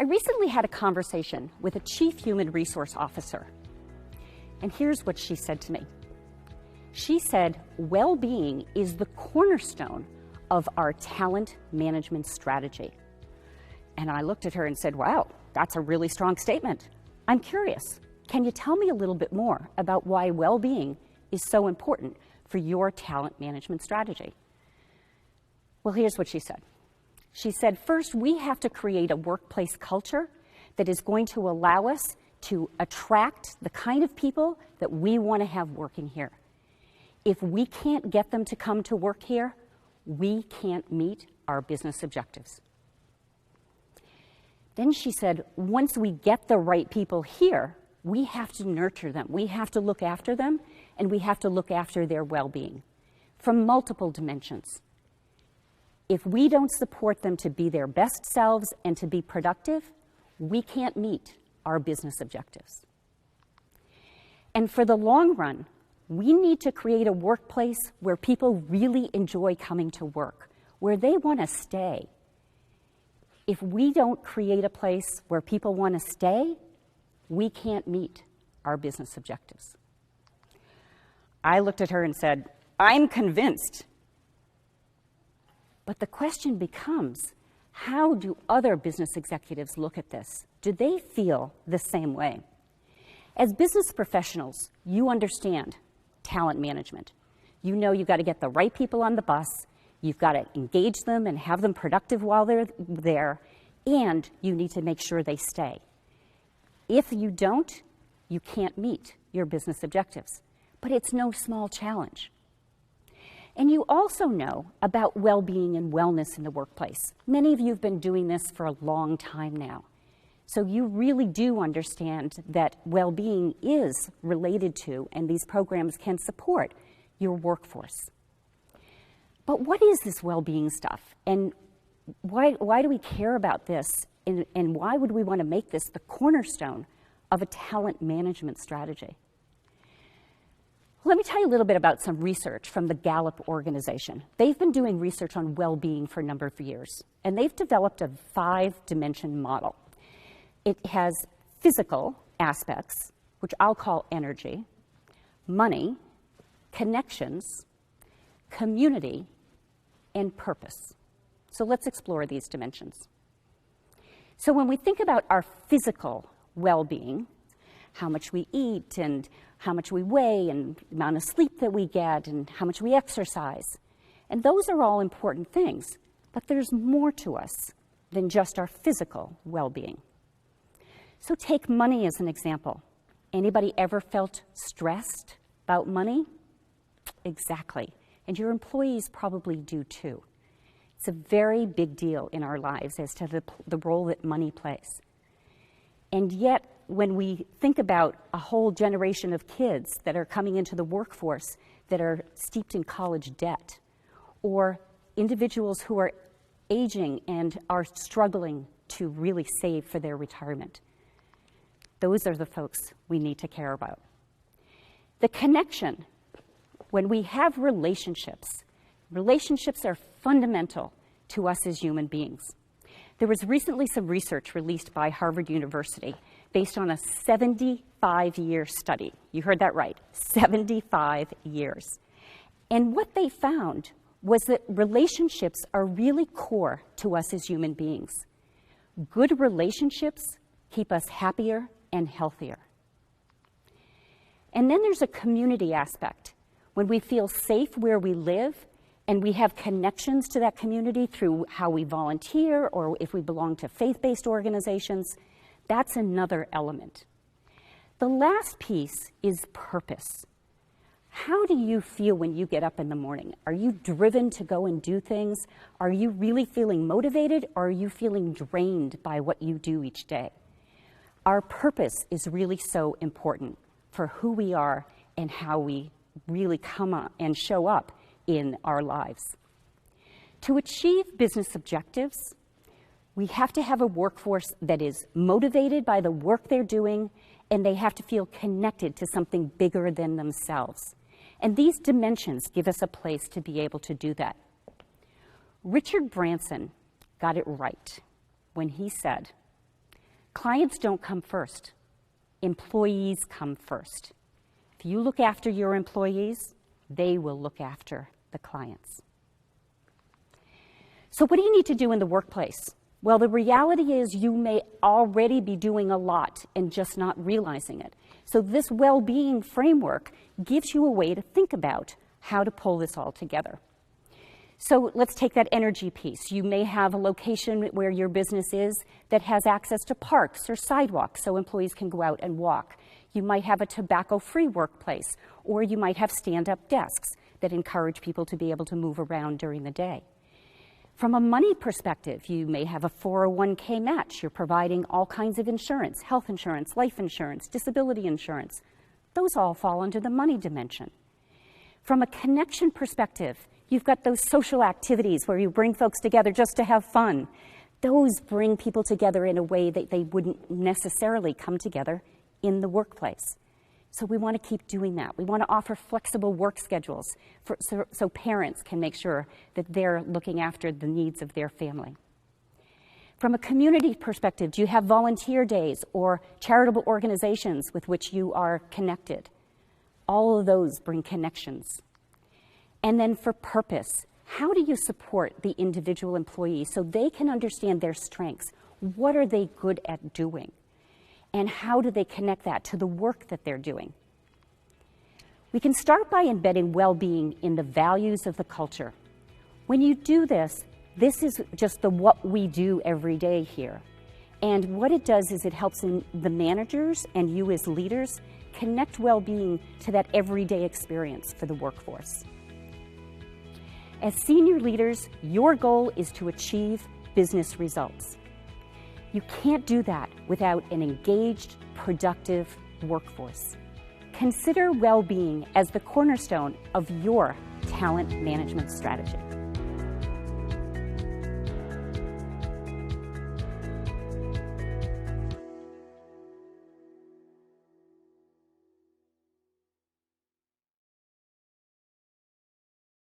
I recently had a conversation with a chief human resource officer, and here's what she said to me. She said, well-being is the cornerstone of our talent management strategy. And I looked at her and said, wow, that's a really strong statement. I'm curious, can you tell me a little bit more about why well-being is so important for your talent management strategy? Well, here's what she said. She said, first, we have to create a workplace culture that is going to allow us to attract the kind of people that we want to have working here. If we can't get them to come to work here, we can't meet our business objectives. Then she said, once we get the right people here, we have to nurture them. We have to look after them, and we have to look after their well-being from multiple dimensions. If we don't support them to be their best selves and to be productive, we can't meet our business objectives. And for the long run, we need to create a workplace where people really enjoy coming to work, where they want to stay. If we don't create a place where people want to stay, we can't meet our business objectives. I looked at her and said, I'm convinced. But the question becomes, how do other business executives look at this? Do they feel the same way? As business professionals, you understand talent management. You know you've got to get the right people on the bus, you've got to engage them and have them productive while they're there, and you need to make sure they stay. If you don't, you can't meet your business objectives. But it's no small challenge. And you also know about well-being and wellness in the workplace. Many of you have been doing this for a long time now. So you really do understand that well-being is related to, and these programs can support, your workforce. But what is this well-being stuff? And why do we care about this? And why would we want to make this the cornerstone of a talent management strategy? Let me tell you a little bit about some research from the Gallup organization. They've been doing research on well-being for a number of years, and they've developed a 5-dimension model. It has physical aspects, which I'll call energy, money, connections, community, and purpose. So let's explore these dimensions. So when we think about our physical well-being, how much we eat and how much we weigh and the amount of sleep that we get and how much we exercise. And those are all important things, but there's more to us than just our physical well-being. So take money as an example. Anybody ever felt stressed about money? Exactly. And your employees probably do too. It's a very big deal in our lives as to the role that money plays. And yet, when we think about a whole generation of kids that are coming into the workforce that are steeped in college debt, or individuals who are aging and are struggling to really save for their retirement, those are the folks we need to care about. The connection, when we have relationships, relationships are fundamental to us as human beings. There was recently some research released by Harvard University based on a 75-year study. You heard that right, 75 years. And what they found was that relationships are really core to us as human beings. Good relationships keep us happier and healthier. And then there's a community aspect. When we feel safe where we live, and we have connections to that community through how we volunteer or if we belong to faith-based organizations, that's another element. The last piece is purpose. How do you feel when you get up in the morning? Are you driven to go and do things? Are you really feeling motivated, or are you feeling drained by what you do each day? Our purpose is really so important for who we are and how we really come up and show up in our lives. To achieve business objectives, we have to have a workforce that is motivated by the work they're doing, and they have to feel connected to something bigger than themselves. And these dimensions give us a place to be able to do that. Richard Branson got it right when he said, Clients don't come first. Employees come first. If you look after your employees, they will look after the clients. So what do you need to do in the workplace? Well, the reality is you may already be doing a lot and just not realizing it. So this well-being framework gives you a way to think about how to pull this all together. So let's take that energy piece. You may have a location where your business is that has access to parks or sidewalks so employees can go out and walk. You might have a tobacco-free workplace, or you might have stand-up desks that encourage people to be able to move around during the day. From a money perspective, you may have a 401k match. You're providing all kinds of insurance, health insurance, life insurance, disability insurance. Those all fall under the money dimension. From a connection perspective, you've got those social activities where you bring folks together just to have fun. Those bring people together in a way that they wouldn't necessarily come together in the workplace. So we want to keep doing that. We want to offer flexible work schedules so parents can make sure that they're looking after the needs of their family. From a community perspective, do you have volunteer days or charitable organizations with which you are connected? All of those bring connections. And then for purpose, how do you support the individual employee so they can understand their strengths? What are they good at doing? And how do they connect that to the work that they're doing? We can start by embedding well-being in the values of the culture. When you do this, this is just the what we do every day here. And what it does is it helps the managers and you as leaders connect well-being to that everyday experience for the workforce. As senior leaders, your goal is to achieve business results. You can't do that without an engaged, productive workforce. Consider well-being as the cornerstone of your talent management strategy.